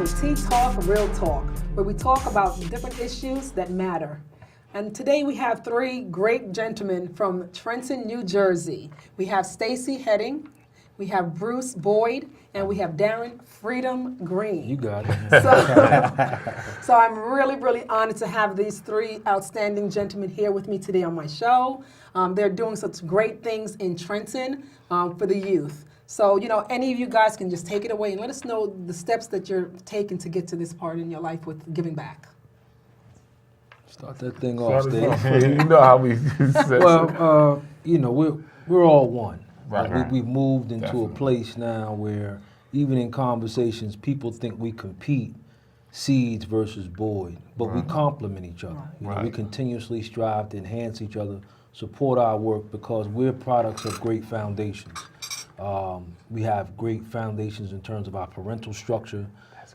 TeaTalk, Real Talk, where we talk about different issues that matter. And today we have three great gentlemen from Trenton, New Jersey. We have Stacey Heading, we have Bruce Boyd, and we have Darren Freedom Green. You got it. So I'm really, really honored to have these three outstanding gentlemen here with me today on my show. They're doing such great things in Trenton for the youth. So, any of you guys can just take it away and let us know the steps that you're taking to get to this part in your life with giving back. Start that thing off, Steve. You know how we said Well, we're all one. Right. Like, we've moved into Definitely. a place now where even in conversations, people think we compete Seeds versus Boyd, but we complement each other. Right. We continuously strive to enhance each other, support our work because we're products of great foundations. We have great foundations in terms of our parental structure,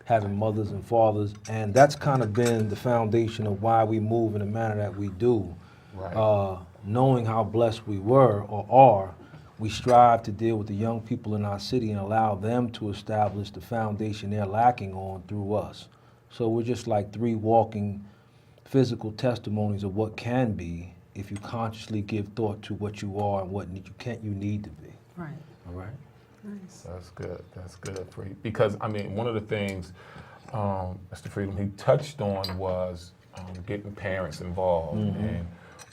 having mothers and fathers, and that's kind of been the foundation of why we move in the manner that we do. Right. Knowing how blessed we were or are, we strive to deal with the young people in our city and allow them to establish the foundation they're lacking on through us. So we're just like three walking physical testimonies of what can be if you consciously give thought to what you are and what you need to be. Right. All right? Nice. That's good. That's good, Freedom. Because, one of the things Mr. Freedom, he touched on was getting parents involved. And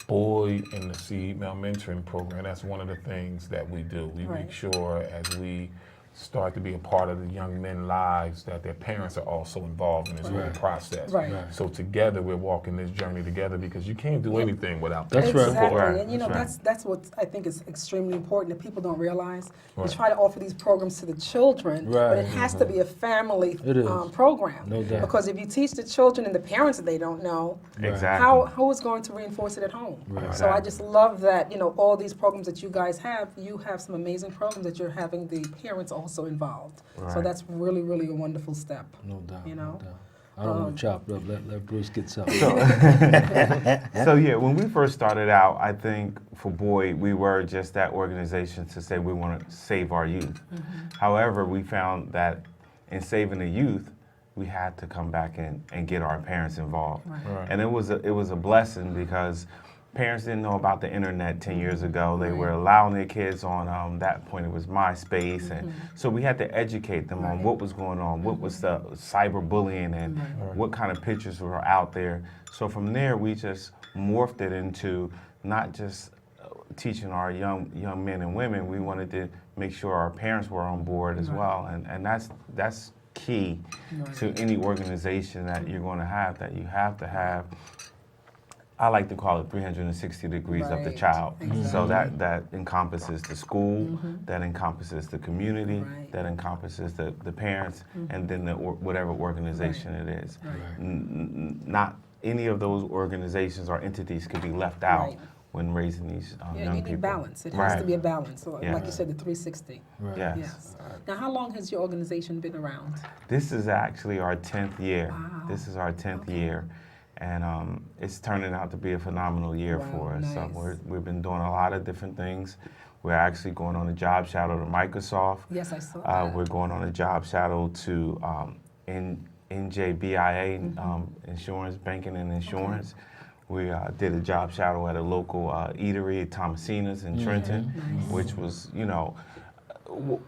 Boyd and the Seed Male Mentoring Program, that's one of the things that we do. We make sure as we start to be a part of the young men's lives that their parents are also involved in this whole process. Right. So together we're walking this journey together because you can't do anything without That's right. Exactly, Right. and that's what I think is extremely important that people don't realize. We Right. try to offer these programs to the children, but Right. it has to be a family It is. program. No doubt. Because if you teach the children and the parents that they don't know, Exactly. who is going to reinforce it at home? Right. So I just love that, all these programs that you guys have, you have some amazing programs that you're having the parents also involved. So Right. that's really, really a wonderful step. No doubt. You know? No doubt. I don't want to chop it up. Let Bruce get something. So yeah, when we first started out, I think for Boyd, we were just that organization to say we want to save our youth. However, we found that in saving the youth, we had to come back and get our parents involved. Right. Right. And it was a blessing because parents didn't know about the internet 10 years ago. They were allowing their kids on, that point it was MySpace. And so we had to educate them on what was going on, what was the cyberbullying and what kind of pictures were out there. So from there, we just morphed it into not just teaching our young men and women, we wanted to make sure our parents were on board as well. And that's key to any organization that you're going to have, that you have to have. I like to call it 360 degrees of the Right. child. Exactly. So that encompasses the school, that encompasses the community, Right. that encompasses the parents, and then whatever organization it is. Right. Not any of those organizations or entities could be left out Right. when raising these Yeah, young you people. need balance. It has to Right. be a balance. So, Yeah. like you said, the 360. Right. Yes. Yes. Now, how long has your organization been around? This is actually our 10th year. Wow. This is our 10th Okay. year. And it's turning out to be a phenomenal year Wow, for us. nice. We've been doing a lot of different things. We're actually going on a job shadow to Microsoft. Yes, I saw that. We're going on a job shadow to NJBIA, insurance, banking and insurance. We did a job shadow at a local eatery at Thomasina's in Trenton, which was,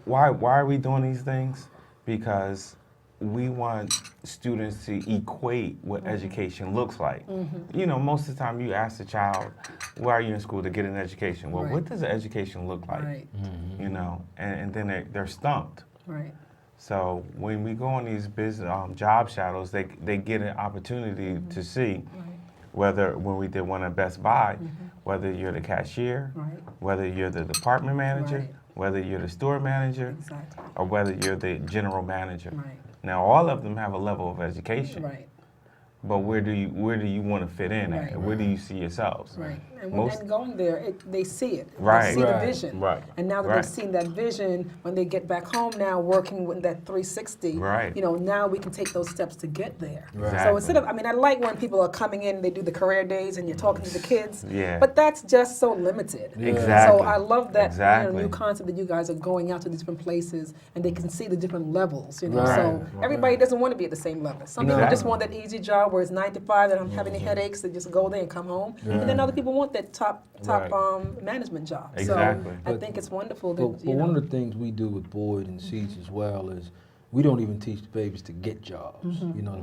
why are we doing these things? Because we want students to equate what education looks like. Most of the time you ask a child, why are you in school? To get an education. Well, Right. what does an education look like? Right, And then they're stumped. right. So when we go on these business job shadows, they get an opportunity to see whether, when we did one at Best Buy, whether you're the cashier, Right. whether you're the department manager, Right. whether you're the store manager, Exactly. or whether you're the general manager. Right. Now, all of them have a level of education, Right. but where do you want to fit in Right. at? Where do you see yourselves? Right. And, Most- and going there, they see it. Right. They see Right. the vision. Right. And now that Right. they've seen that vision, when they get back home now working with that 360, Right. now we can take those steps to get there. Right. So instead of, I like when people are coming in, they do the career days and you're talking to the kids. Yeah. But that's just so limited. Exactly. So I love that Exactly. new concept that you guys are going out to these different places and they can see the different levels. Right. So everybody doesn't want to be at the same level. Some people just Exactly. want that easy job where it's 9 to 5 and I'm having any headaches, they just go there and come home. And then other people want that top management job. Exactly. So I think it's wonderful that But one of the things we do with Boyd and Seats as well is we don't even teach the babies to get jobs.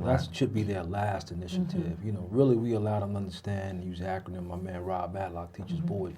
That should be their last initiative. Really we allow them to understand, use the acronym my man Rob Matlock teaches Boyd,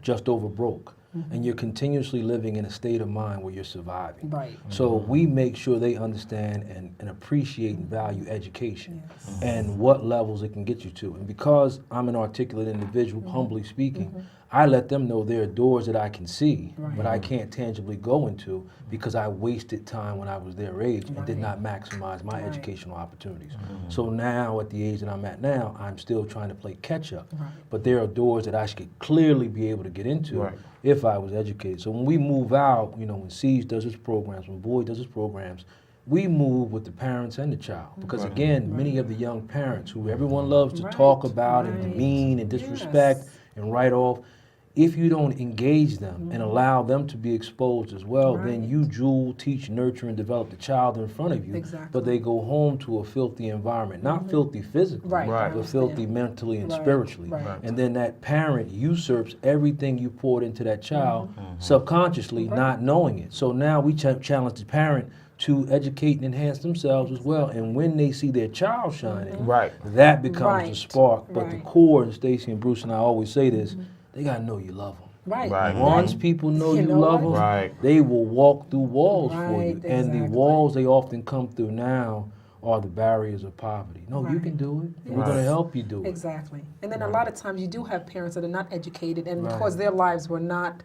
just over broke. And you're continuously living in a state of mind where you're surviving. Right. So we make sure they understand and appreciate and value education and what levels it can get you to. And because I'm an articulate individual, humbly speaking, I let them know there are doors that I can see, but I can't tangibly go into because I wasted time when I was their age and did not maximize my educational opportunities. So now, at the age that I'm at now, I'm still trying to play catch up. But there are doors that I should clearly be able to get into if I was educated. So when we move out, when Siege does his programs, when Boyd does his programs, we move with the parents and the child. Because again, many of the young parents who everyone loves to talk about and demean and disrespect and write off, if you don't engage them and allow them to be exposed as well, then you jewel, teach, nurture, and develop the child in front of you. Exactly. But they go home to a filthy environment, not filthy physically, Right. I but understand. filthy mentally and Right. spiritually. Right. And then that parent usurps everything you poured into that child subconsciously, not knowing it. So now we challenge the parent to educate and enhance themselves as well. And when they see their child shining, Right. that becomes the Right. spark. But the Right. core, and Stacey and Bruce and I always say this, they gotta know you love them. Right. Right. Once people know You you know love what? them, Right. they will walk through walls for you. Right, And the exactly. walls they often come through now are the barriers of poverty. No, you Right. can do it. We're Right. going to help you do it. Exactly. And then a lot of times you do have parents that are not educated, and Right. because their lives were not,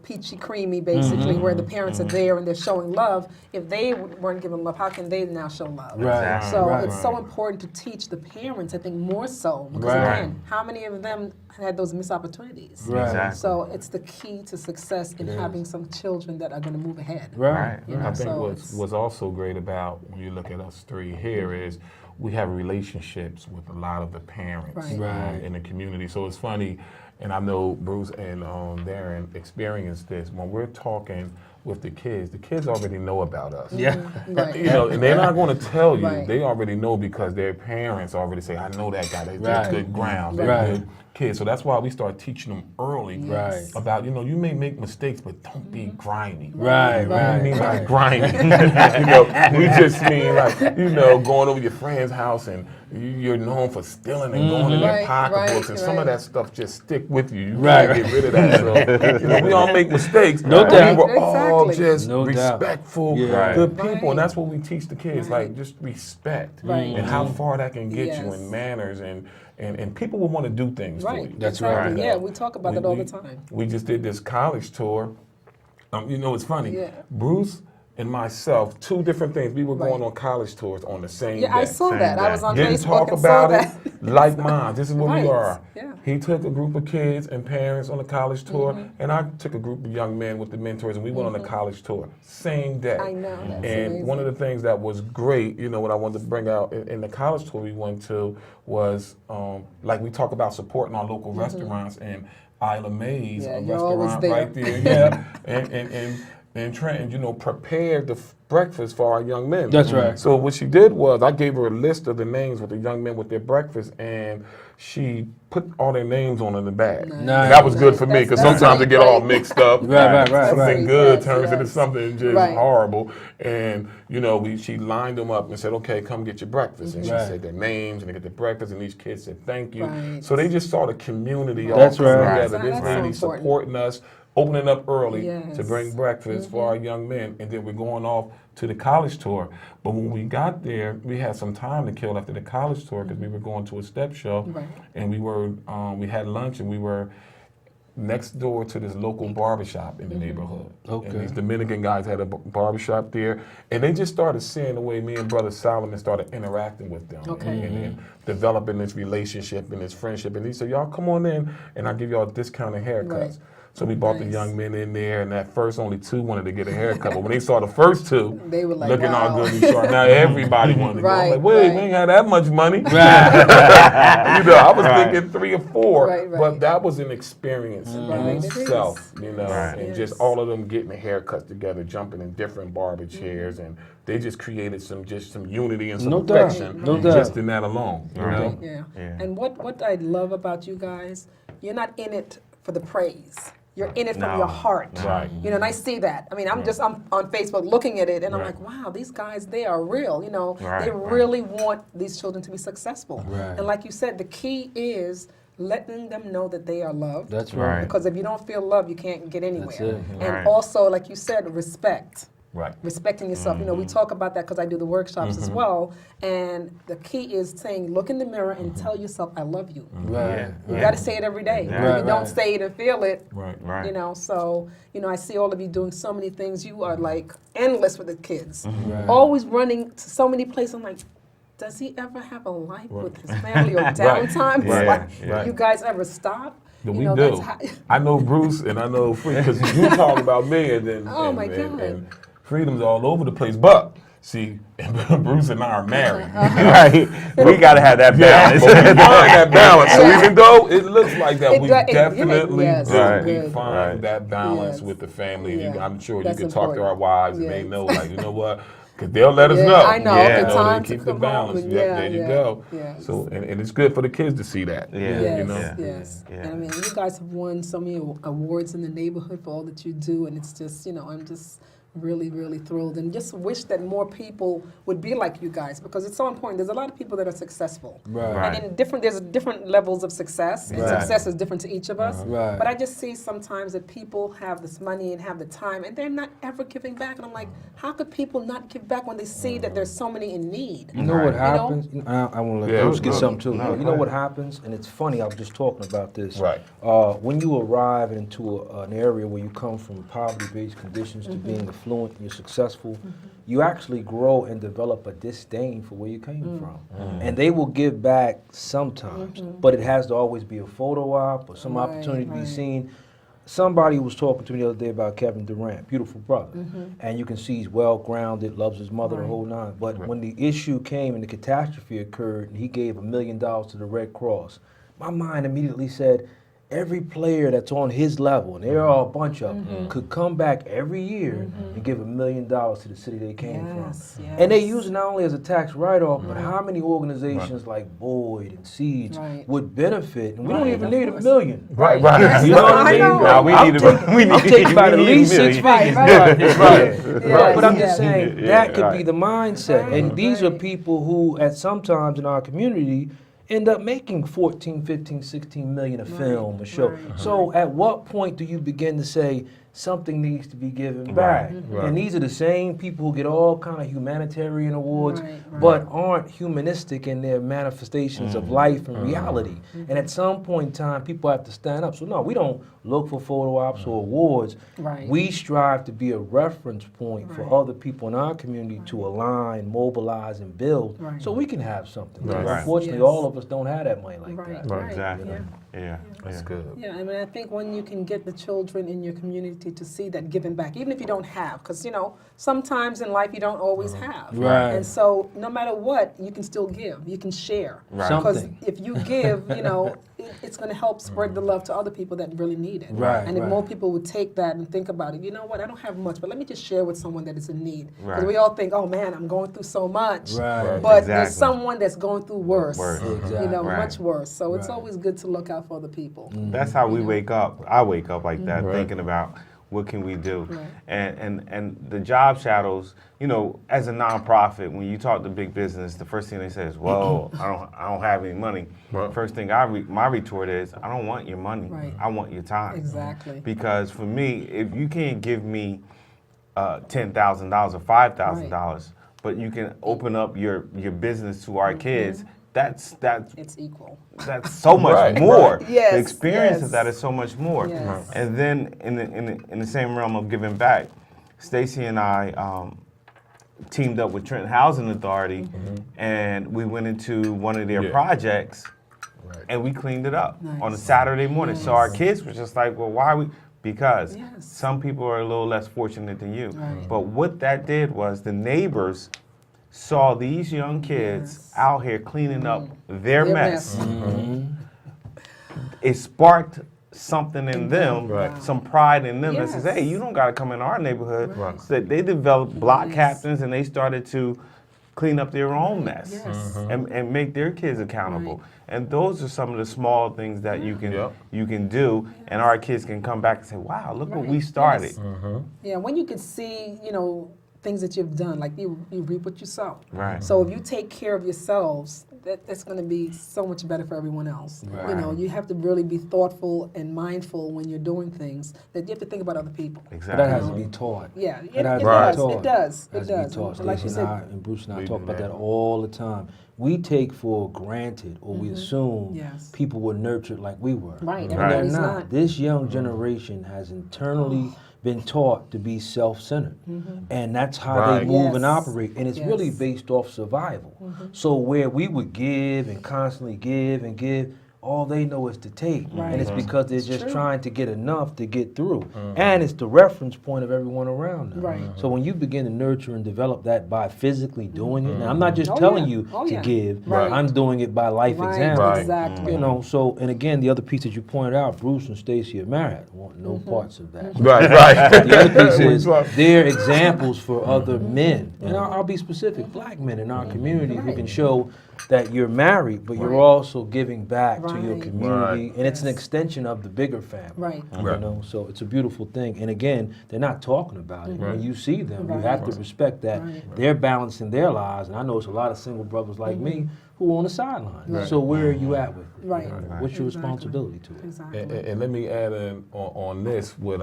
peachy creamy, basically, where the parents are there and they're showing love. If they weren't given love, how can they now show love? Right. So Right. it's so important to teach the parents, I think, more so. Because Right. again, how many of them had those missed opportunities? Right. Exactly. So it's the key to success in having some children that are going to move ahead. Right. You know, I think so what's also great about when you look at us three here is we have relationships with a lot of the parents Right. Right. in the community. So it's funny, and I know Bruce and Darren experienced this. When we're talking with the kids already know about us. Yeah. Right. And they're not going to tell you. Right. They already know because their parents already say, "I know that guy. They're Right. good grounds. They're Right. good kids." So that's why we start teaching them early Right. about, you may make mistakes, but don't be grimy. Right. What do you mean by Right. grimy? We just mean like, going over your friend's house and you're known for stealing and going in their Right, pocketbooks, and some of right. that stuff just stick with you. You Right. can't get rid of that. So, we all make mistakes. No but doubt. we were all Exactly. just No doubt. respectful, Yeah. good people, Right. and that's what we teach the kids, like just respect Right. and how far that can get you Yes. in manners, and people will want to do things for Right. you. That's exactly. right. Yeah, we talk about that all the time. We just did this college tour. It's funny. Yeah. Bruce and myself, two different things. We were Right. going on college tours on the same Yeah, day. I saw that. I was on Didn't Facebook talk and saw about that. it like mine. This is where Right. we are. Yeah. He took a group of kids and parents on a college tour, Mm-hmm. and I took a group of young men with the mentors, and we went on a college tour. Same day. I know, that's And amazing. one of the things that was great, what I wanted to bring out in the college tour we went to was, like we talk about supporting our local restaurants, and Isla May's, Mm-hmm. Yeah, a you're always restaurant there. right there, yeah, and Trenton, prepared the breakfast for our young men. That's right. So what she did was I gave her a list of the names with the young men with their breakfast, and she put all their names on in the bag. Nice. And that was good for me because That's sometimes they get right. all mixed up. Right. Something good Yes, turns into yes. something just Right. horrible. And she lined them up and said, "Okay, come get your breakfast." And she Right. said their names and they get their breakfast, and these kids said thank you. Right. So they just saw the community all That's come right. together. This That's so lady important. supporting us, opening up early Yes. to bring breakfast for our young men, and then we're going off to the college tour. But when we got there, we had some time to kill after the college tour because we were going to a step show, Right. and we had lunch, and we were next door to this local barbershop in the neighborhood. Okay. And these Dominican guys had a barbershop there, and they just started seeing the way me and Brother Solomon started interacting with them, Okay. and developing this relationship and this friendship. And he said, y'all come on in, and I'll give y'all discounted haircuts. Right. So we brought the Nice. young men in there, and at first only 2 wanted to get a haircut. But when they saw the first 2 They were like, looking all wow. good and sharp, now everybody wanted to go. I'm Right, like, wait, right. we ain't had that much money. I was thinking 3 or 4, Right, right. but that was an experience Right, in it itself, is. Right. and just Yes. all of them getting the haircuts together, jumping in different barber chairs, and they just created some unity and some No doubt, affection no doubt. just in that alone. You know? Yeah. Yeah. And what I love about you guys, you're not in it for the praise. You're in it from No. your heart. Right. You know, and I see that. I mean, I'm on Facebook looking at it, and I'm Right. like, wow, these guys, they are real. You know, Right, they right. really want these children to be successful. Right. And like you said, the key is letting them know that they are loved. That's right. Because if you don't feel love, you can't get anywhere. That's it. And Right. also, like you said, respect. Right. Respecting yourself. You know, we talk about that because I do the workshops as well. And the key is saying, look in the mirror and tell yourself, I love you. Right. You Yeah. got to say it every day. Right, If you don't right. say it and feel it, Right. Right. you know, so, you know, I see all of you doing so many things. You are like endless with the kids. Right. Always running to so many places. I'm like, does he ever have a life with his family or downtime? It's Yeah, like, yeah. do you guys ever stop? But You we know, do. that's how- I know Bruce and I know Freedom because you talk about me and then Oh, my and God. Freedom's all over the place. But see, Bruce and I are married. Right. We got to have that Yeah, balance. but we find that balance. So even though it looks like that, It we do- it- definitely yes, do. Right. We good. find Right. that balance Yes. with the family. Yeah. I'm sure That's you can talk to our important. wives and they Yes. know, like, you know what? Because they'll let us Yeah, know. I know. Yeah. Okay, You know, time they to keep the come home. balance. And Yep, yeah, there you yeah, go. yes. So, and it's good for the kids to see that. Yeah. Yes, You know? Yeah. yes. Yeah. And I mean, you guys have won so many awards in the neighborhood for all that you do, and it's just, you know, I'm just really, really thrilled, and just wish that more people would be like you guys, because it's so important. There's a lot of people that are successful, Right. Right. and there's different levels of success, and Right. success is different to each of us. Right. But I just see sometimes that people have this money and have the time, and they're not ever giving back. And I'm like, how could people not give back when they see that there's so many in need? You know what Right. happens? I want to let Yeah, Bruce get no, something too. no, You go know what ahead. happens? And it's funny, I was just talking about this. Right. When you arrive into an area where you come from poverty-based conditions to being affluent and you're successful, you actually grow and develop a disdain for where you came from. And they will give back sometimes, but it has to always be a photo op or some Right, opportunity to be right. seen. Somebody was talking to me the other day about Kevin Durant, beautiful brother. And you can see he's well grounded, loves his mother, the Right. whole nine. But when the issue came and the catastrophe occurred and he gave $1 million to the Red Cross, my mind immediately said, every player that's on his level, and there are a bunch of them, could come back every year and give $1 million to the city they came Yes, from. yes. And they use it not only as a tax write-off, but how many organizations like Boyd and Seeds Right. would benefit? And we don't Right, even of need $1 course. million. Right, right. Yes, You know what I I mean? know. No, we I'm need taking- to. We need I'm taking about at we need least $1 million. six Right, figures. right. Right. Yes, But I'm yes. just saying Yeah, that could right. be the mindset. Right, And these are right. people who, at some times in our community, end up making 14, 15, 16 million a film, a show. right. So at what point do you begin to say something needs to be given back? right. And these are the same people who get all kind of humanitarian awards, Right, right. but aren't humanistic in their manifestations of life and reality. And at some point in time, people have to stand up. So no, we don't look for photo ops or awards. Right. We strive to be a reference point Right. for other people in our community to align, mobilize, and build, Right. so we can have something. Right. But unfortunately, Yes. all of us don't have that money like Right, that. right. Exactly. Yeah. Yeah. That's Yeah. good. Yeah, I mean, I think when you can get the children in your community to see that giving back, even if you don't have, because, you know, sometimes in life you don't always have. Right. And so no matter what, you can still give, you can share. Right. Because Something. if you give, you know, it's going to help spread the love to other people that really need it. Right, And if right. more people would take that and think about it, you know what, I don't have much, but let me just share with someone that is in need. Because Right. we all think, oh man, I'm going through so much. Right. But there's Exactly. someone that's going through worse. Worse. Exactly. You know, Right. much worse. So it's Right. always good to look out for other people. That's how we wake up. I wake up like that, Right. thinking about what can we do. Right. And the job shadows, you know, as a nonprofit, when you talk to big business, the first thing they say is, "Well, I don't have any money." Right. First thing my retort is, "I don't want your money. Right. I want your time." Exactly. Because for me, if you can't give me $10,000 or $5,000, but you can open up your business to our kids, that's It's equal. that's so much Right, more. right. Yes, The experience yes. of that is so much more. Yes. And then in the same realm of giving back, Stacey and I teamed up with Trenton Housing Authority, and we went into one of their Yeah. projects, Right. and we cleaned it up Nice. on a Saturday morning. So our Nice. kids were just like, well, why are we? Because Yes. some people are a little less fortunate than you. Right. But what that did was the neighbors saw these young kids Yes. out here cleaning up their Their mess. mess. It sparked something in them, Right. some pride in them that says, Yes. hey, you don't got to come in our neighborhood. Right. So they developed block Nice. captains, and they started to clean up their own mess Yes. and make their kids accountable. Right. And those are some of the small things that you can Yep. you can do, and our kids can come back and say, wow, look what Right. we started. Yes. Yeah, when you can see, things that you've done, like you reap what you sow. Right. So if you take care of yourselves, that's going to be so much better for everyone else. Right. You have to really be thoughtful and mindful when you're doing things. That you have to think about other people. But Exactly. that has to be taught. Yeah, That has it to does. be taught. It does. Has It to be does. taught. And like you Stacey and said, I and Bruce and I We talk do about that. that all the time. We take for granted, or we assume Yes. people were nurtured like we were. Right, And everybody's they're not. This young generation has internally been taught to be self-centered, and that's how Right. they move and Yes. operate. And it's really Yes. based off survival. So where we would give and constantly give and give, all they know is to take, Right. and it's because they're It's just true. trying to get enough to get through, and it's the reference point of everyone around them. Right. So when you begin to nurture and develop that by physically doing it, now I'm not just Oh, telling yeah. you Oh, to yeah. give, Right. I'm doing it by life right, example. Right. exactly. So, and again, the other piece that you pointed out, Bruce and Stacey are married. I want no parts of that. Right, right. The other piece is Right. they're examples for other men, and I'll be specific, black men in our community who can show that you're married, but you're Right. also giving back to your Right. community, and it's an Yes. extension of the bigger family. Right. Right. So it's a beautiful thing. And again, they're not talking about it. When you see them, you Right. have to respect that Right. they're balancing their lives. And I know it's a lot of single brothers like me who are on the sidelines. Right. So where are you at with it? Right. What's your Exactly. responsibility to it? Exactly. And let me add in on this what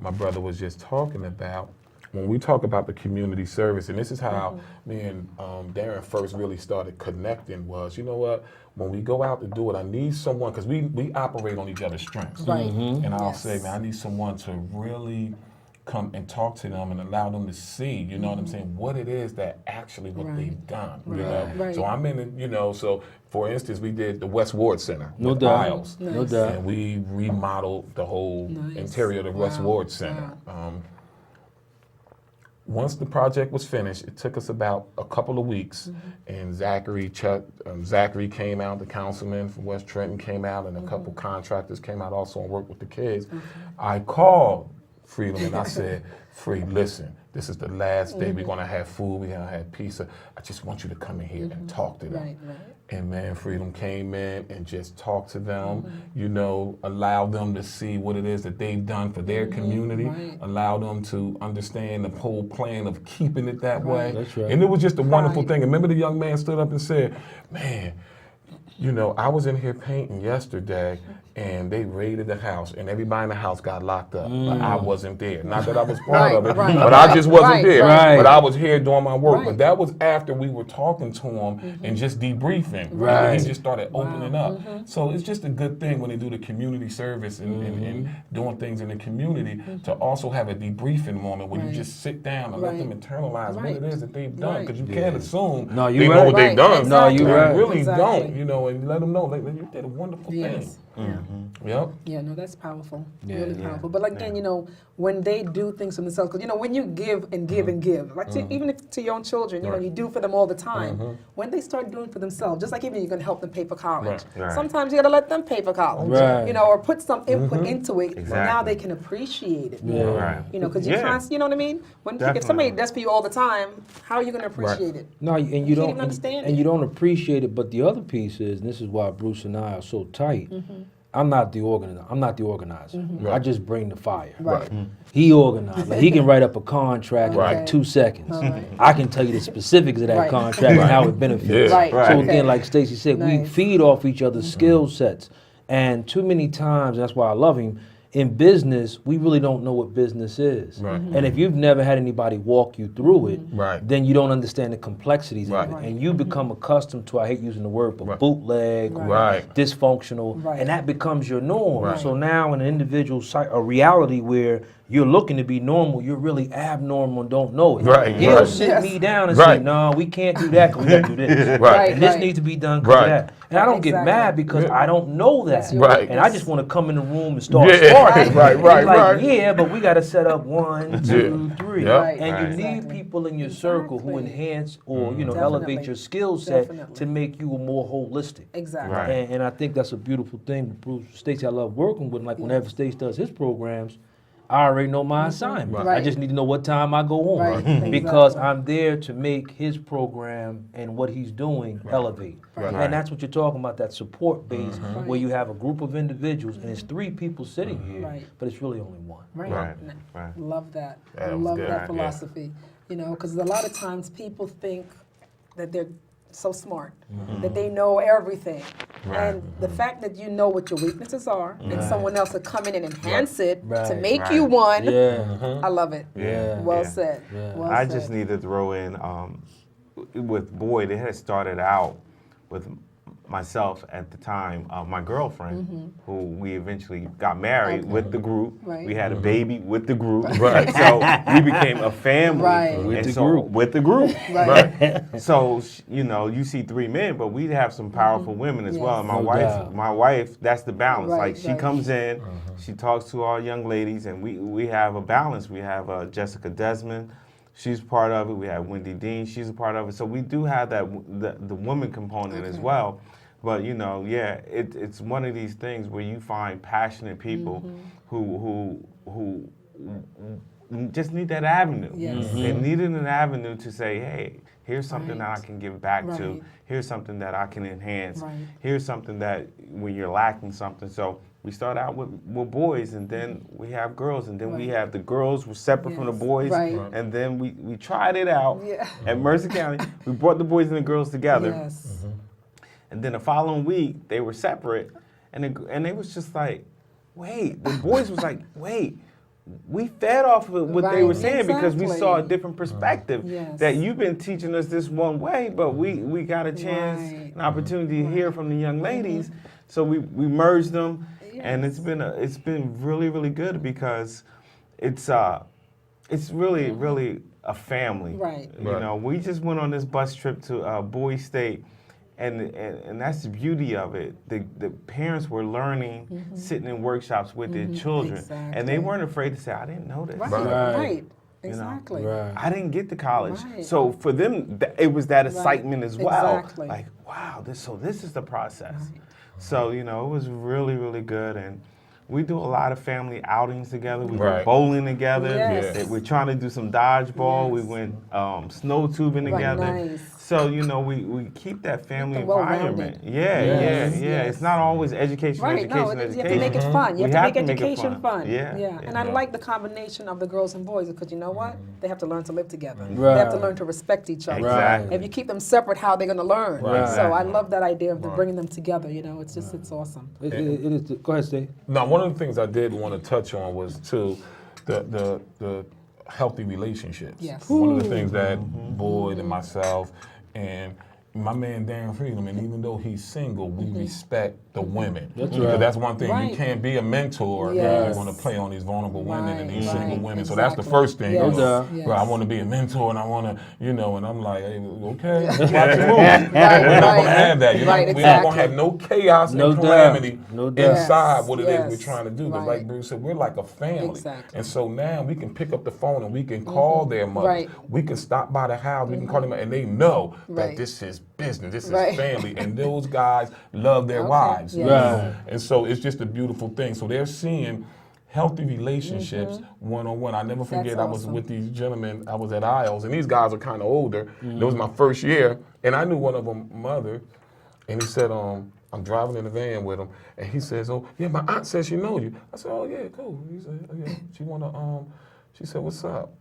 my brother was just talking about. When we talk about the community service, and this is how me and Darren first really started connecting, was, you know what, when we go out to do it, I need someone, because we operate on each other's strengths. Right. And I'll Yes. say, man, I need someone to really come and talk to them and allow them to see, you know what I'm saying, what it is that actually what Right. they've done, you Right. know. Right. So I'm in it, so for instance, we did the West Ward Center No with doubt. Isles. No Nice. doubt. And we remodeled the whole Nice. interior of the West Wow. Ward Center. Once the project was finished, it took us about a couple of weeks, and Zachary came out, the councilman from West Trenton came out, and a couple contractors came out also and worked with the kids. I called Freedom and I said, Free, listen, this is the last day we're gonna have food, we're gonna have pizza. I just want you to come in here and talk to them. Right, right. And man, Freedom came in and just talked to them, allow them to see what it is that they've done for their community, Right. allow them to understand the whole plan of keeping it that way. That's right. And it was just a wonderful Right. thing. And remember the young man stood up and said, man, I was in here painting yesterday and they raided the house and everybody in the house got locked up. But I wasn't there. Not that I was part of it, Right, but I just wasn't right, there. right. But I was here doing my work. Right. But that was after we were talking to him and just debriefing. Right. He just started opening up. So it's just a good thing when they do the community service and doing things in the community to also have a debriefing moment where you Right. just sit down and let Right. them internalize what Right. it is that they've done. Right. Because you can't assume No, you they right. know what Right, they've done. No, you exactly. right. They really Exactly. don't, and let them know you did a wonderful Yes. thing. Yep. Yeah, no, that's powerful. Yeah, Really yeah, powerful. But like again, when they do things for themselves, because when you give and give and give, like even if to your own children, Right. you do for them all the time. When they start doing for themselves, just like even you're gonna help them pay for college. Right. Sometimes you gotta let them pay for college. Right. Or put some input into it. So now Exactly. they can appreciate it. Yeah. more. Right. Because Yeah. you know what I mean? When Definitely. if somebody does for you all the time, how are you gonna appreciate it? No, and you can't don't even understand and it. you don't appreciate it. But the other piece is, and this is why Bruce and I are so tight. I'm not the organizer. I just bring the fire. Right. He organized. Like, he can write up a contract in Right. like 2 seconds. Right. I can tell you the specifics of that Right. contract and how it benefits. Yeah. Right. Right. So Okay. again, like Stacey said, we Nice. feed off each other's skill sets. And too many times, that's why I love him, in business, we really don't know what business is. Right. And if you've never had anybody walk you through it, Right. then you don't understand the complexities Right. of it. And you become accustomed to, I hate using the word, but bootleg, or Right. dysfunctional, Right. and that becomes your norm. Right. So now in an individual a reality where you're looking to be normal, you're really abnormal and don't know it. Right, He'll right. sit Yes. me down and Right. say, no, we can't do that because we gotta do this. Right. And this Right. needs to be done because Right. of that. And I don't get Exactly. mad because Yeah. I don't know that. That's your Right. And I just want to come in the room and start Yeah. starting. Right, It's right, like, right. yeah, but we got to set up 1, 2, 3. Yeah. Right. And you Right. need Exactly. people in your circle who Exactly. enhance or, Definitely. elevate your skill set Definitely. to make you more holistic. Exactly. Right. And I think that's a beautiful thing. Bruce, Stacey, I love working with. Like whenever Stacey does his programs, I already know my assignment. Right. I just need to know what time I go on Right. because Exactly. I'm there to make his program and what he's doing elevate. Right. And that's what you're talking about, that support base Right. where you have a group of individuals and it's 3 people sitting here, Right. but it's really only 1. Right. Right. Right. Love that. Yeah, that was Love good. that Yeah. philosophy. Because a lot of times people think that they're so smart, that they know everything. And the fact that you know what your weaknesses are, and someone else will come in and enhance it to Right. make you one, Yeah. I love it. Yeah. Well Yeah. said. Yeah. Well I said. just need to throw in with Boyd. It had started out with myself at the time, my girlfriend, who we eventually got married with the group. Right. We had a baby with the group. Right. So we became a family Right. With and the so- group. With the group. Right. So you see 3 men, but we have some powerful women as well. And Yes. No my doubt. wife, that's the balance. Right, Like she right. comes in, she talks to our young ladies, and we have a balance. We have Jessica Desmond. She's part of it. We have Wendy Dean. She's a part of it. So we do have the woman component as well. But it's one of these things where you find passionate people who just need that avenue. Yes. They needed an avenue to say, hey, here's something that I can give back to. Right. Here's something that I can enhance. Right. Here's something that when you're lacking something. So we start out with boys, and then we have girls, and then we Right. have the girls were separate from the Yes. boys, Right. and then we tried it out Yeah. at Mercer County. We brought the boys and the girls together. Yes. And then the following week, they were separate, and they was just like, wait. The boys was like, wait. We fed off of what they Right, were saying because we exactly. saw a different perspective. Yes. That you've been teaching us this one way, but we got a chance, Right. an opportunity to hear from the young ladies. So we merged them, and Yes. it's been really, really good because it's really a family. Right. You know, we just went on this bus trip to Boyd State, and that's the beauty of it. The parents were learning, sitting in workshops with their children, and they Exactly. weren't afraid to say, "I didn't know this. Right. Right. Right. You know, Exactly. Right. I didn't get to college." Right. So for them, it was that excitement as well. Exactly. Like, wow, this is the process. So it was really, really good, and we do a lot of family outings together. We Right. went bowling together. Yes. We're trying to do some dodgeball. We Yes. went snow tubing Right, together. nice. So we keep that family them well-rounded. environment. Yeah, Yes. yeah. Yes. It's not always education, Right, education, no, education. you have to make it fun. You We have to make it education fun. Yeah. And I like the combination of the girls and boys because you know what? They have to learn to live together. Right. They have to learn to respect each other. Exactly. If you keep them separate, how are they going to learn? Right. So I love that idea of bringing them together. It's awesome. It is. Go ahead, Stacey. Now, one of the things I did want to touch on was too the healthy relationships. Yes. One of the things that Boyd and myself and my man Darren Freedom, and even though he's single, we respect the women. That's Because right. that's one thing. Right. You can't be a mentor if Yes. you want to play on these vulnerable women and these Right, single right, women. So that's the exactly. first thing. Yes, No doubt. yes. Well, I want to be a mentor and I want to, and I'm like, hey, okay, watch your moves. Right, We're not right. going to have that. We're not going to exactly. have no chaos No and doubt. calamity No doubt. inside Yes, what it yes. is we're trying to do. Because Right. like Bruce said, we're like a family. Exactly. And so now we can pick up the phone and we can call their mothers. Right. We can stop by the house. We can call them and they know that Right. this is business. This is Right. family. And those guys love their Okay. wives. Yes. Right. And so it's just a beautiful thing. So they're seeing healthy relationships one-on-one. I never forget, I was awesome. with these gentlemen, I was at Isles, and these guys are kind of older. It was my first year, and I knew one of them mother, and he said, I'm driving in the van with him, and he says, oh, yeah, my aunt says she know you. I said, oh, yeah, cool. He said, oh, yeah, she said, what's up?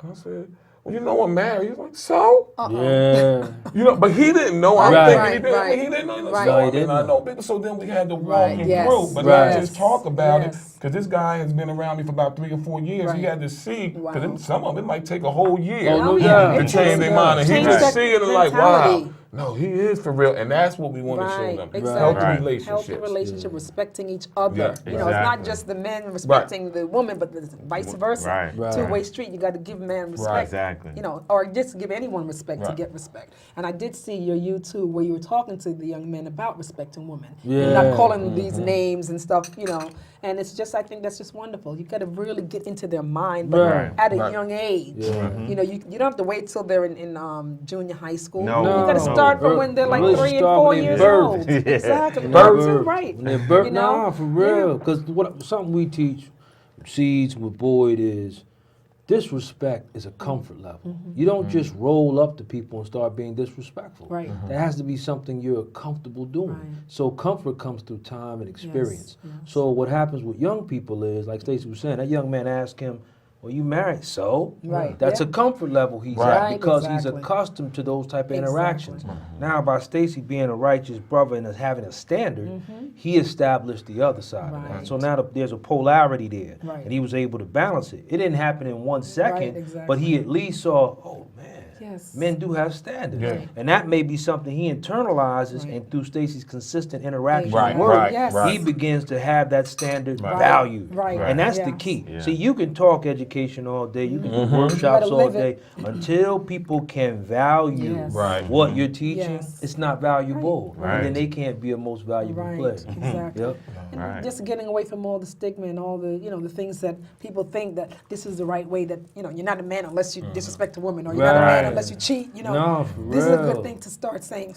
And I said, well, you know I'm married. He was like, so? Yeah. You know, but he didn't know. I'm Right. thinking Right, he did. right. He didn't know. Right. So, No, he I didn't mean, I know. know people. So then we had to walk Right, him yes, through, but right. not just talk about it, Yes. because this guy has been around me for about 3 or 4 years. Right. He had to see, because Wow. some of it might take a whole year Oh, no yeah. doubt. to It change takes- their mind, and he change was that seeing it like, mentality. wow, no, he is for real, and that's what we want to show Right, them. exactly. Healthy Right. relationships. Healthy relationship, respecting each other. Yeah. You know, it's not Exactly. just the men respecting the woman, but the vice versa. Right. Right. Two-way street. You got to give man respect. Right. Exactly. You know, or just give anyone respect to Right. get respect. And I did see your YouTube where you were talking to the young men about respecting women. Yeah. You're not calling them these names and stuff, you know. And it's just, I think that's just wonderful. You got to really get into their mind, but Right. at a Right. young age. Yeah. You know, you don't have to wait till they're in junior high school. No. You got to No. start from when they're like Really 3 and start 4 when they're years birthed. old. Yeah. Exactly. When they're Birth, birthed. right. When they're birthed, You know? nah, for real. Yeah. Because something we teach seeds with Boyd is disrespect is a comfort level. You don't just roll up to people and start being disrespectful. Right. That has to be something you're comfortable doing. Right. So comfort comes through time and experience. yes. So what happens with young people is, like Stacey was saying, that young man asked him, well, you married, so? Right, That's yeah. a comfort level he's Right. at Right, because he's exactly. accustomed to those type of Exactly. interactions. Now, by Stacey being a righteous brother and having a standard, he established the other side of that. Right. So now there's a polarity there, Right. and he was able to balance it. It didn't happen in 1 second, exactly. but he at least saw, oh man, Yes. men do have standards. Yeah. And that may be something he internalizes, Right. and through Stacey's consistent interaction Right, with work, right, Yes. right. he begins to have that standard Right. valued. Right, And that's the yes. key. Yeah. See, you can talk education all day, you can do Mm-hmm. workshops You gotta all live day, it. until people can value Yes. Right. what you're teaching, Yes. it's not valuable. Right. And then they can't be a most valuable Right, player. exactly. Yep. And Right. just getting away from all the stigma and all the, you know, the things that people think that this is the right way, that, you know, you're not a man unless you disrespect a woman, or you're not a man Right. unless you cheat, you know. No, for This is a real. good thing to start saying,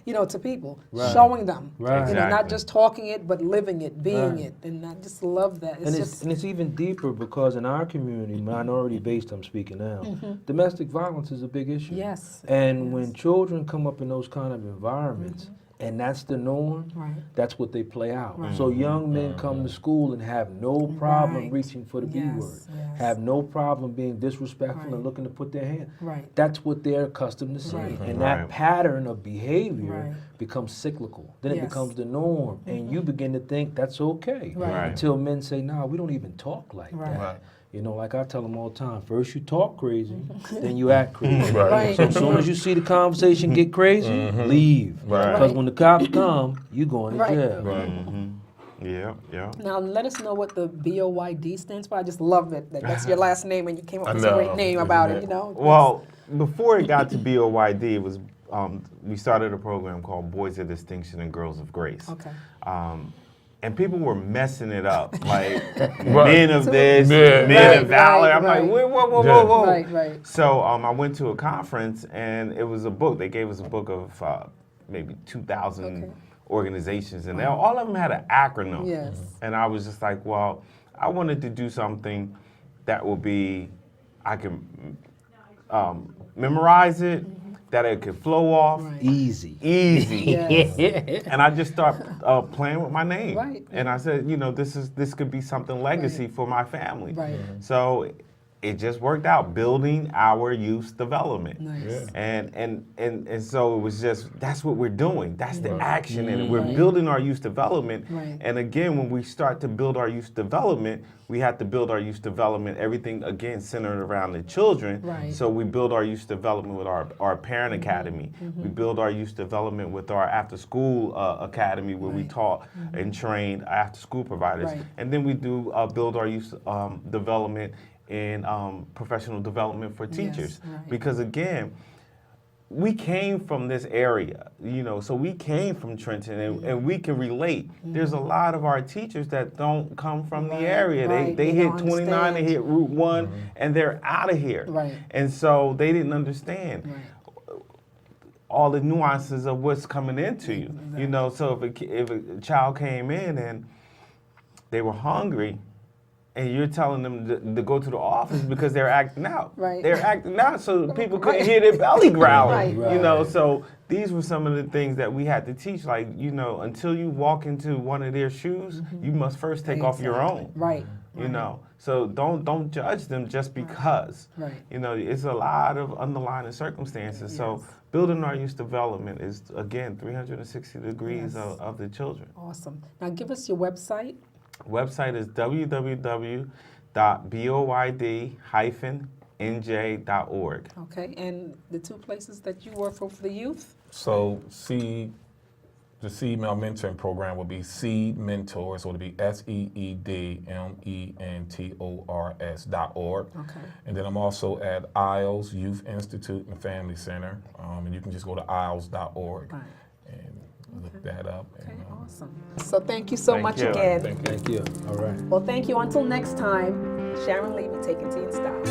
you know, to people, Right. showing them, Right. you know, not Exactly. just talking it, but living it, being Right. it. And I just love that. It's And just, it's even deeper because in our community, minority-based I'm speaking now, domestic violence is a big issue. yes. And when children come up in those kind of environments, and that's the norm, Right. that's what they play out. Right. So young men come to school and have no problem Right. reaching for the B Yes, word, yes. have no problem being disrespectful Right. and looking to put their hand. Right. That's what they're accustomed to seeing. Right. And Right. that pattern of behavior Right. becomes cyclical. Then it Yes. becomes the norm. And you begin to think that's okay. Right. Right. Until men say, nah, we don't even talk like Right. that. Right. You know, like I tell them all the time, first you talk crazy, then you act crazy. Right. So as soon as you see the conversation get crazy, leave. Right. Because when the cops come, you going to Right. jail. Right. Yeah, yeah. Now let us know what the BOYD stands for. I just love it. That's your last name, and you came up I with a great know, name isn't about it? it. You know. Well, before it got to BOYD, it was we started a program called Boys of Distinction and Girls of Grace. Okay. And people were messing it up, like Right. men of this, Yeah. men Right, of valor. right, I'm like, right. whoa, whoa, whoa, Yeah. whoa, whoa. Right, right. So I went to a conference, and it was a book. They gave us a book of maybe 2,000 Okay. organizations, and all of them had an acronym. Yes. And I was just like, well, I wanted to do something that would be, I can memorize it, that it could flow off, Right. Easy. easy. Yes. And I just started playing with my name. Right. And I said, you know, this could be something legacy for my family. Right. So it just worked out, building our youth development. Nice. And so it was just, that's what we're doing. That's the action in it. We're Right. building our youth development. Right. And again, when we start to build our youth development, we have to build our youth development, everything again centered around the children. Right. So we build our youth development with our parent academy. We build our youth development with our after school academy where we Right. taught and trained after school providers. Right. And then we do build our youth development in professional development for teachers. right. Because again, we came from this area, you know, so we came from Trenton and we can relate. There's a lot of our teachers that don't come from the Right, area. right. They They hit don't 29, they understand. hit Route 1, and they're out of here. Right. And so they didn't understand Right. all the nuances of what's coming into you. You know, so if a child came in and they were hungry, and you're telling them to go to the office because they're acting out. Right. They're acting out so people couldn't hear their belly growling. Right. You know, so these were some of the things that we had to teach. Like, you know, until you walk into one of their shoes, you must first take off your own. Right. You know, So don't judge them just because. Right. You know, it's a lot of underlying circumstances. So Yes. building our youth development is, again, 360 degrees Yes. of the children. Awesome. Now give us your website. Website is www.boyd-nj.org. Okay, and the two places that you work for the youth? So the Seed Mentoring Program will be Seed Mentors, so it'll be SEEDMENTORS.org. Okay. And then I'm also at ISLES Youth Institute and Family Center, and you can just go to ISLES.org Right. and look that up. Okay, And, awesome. So thank you so Thank much you. again. thank you. Thank you. All right. Well, thank you. Until next time, Sharon Levy taking tea and style.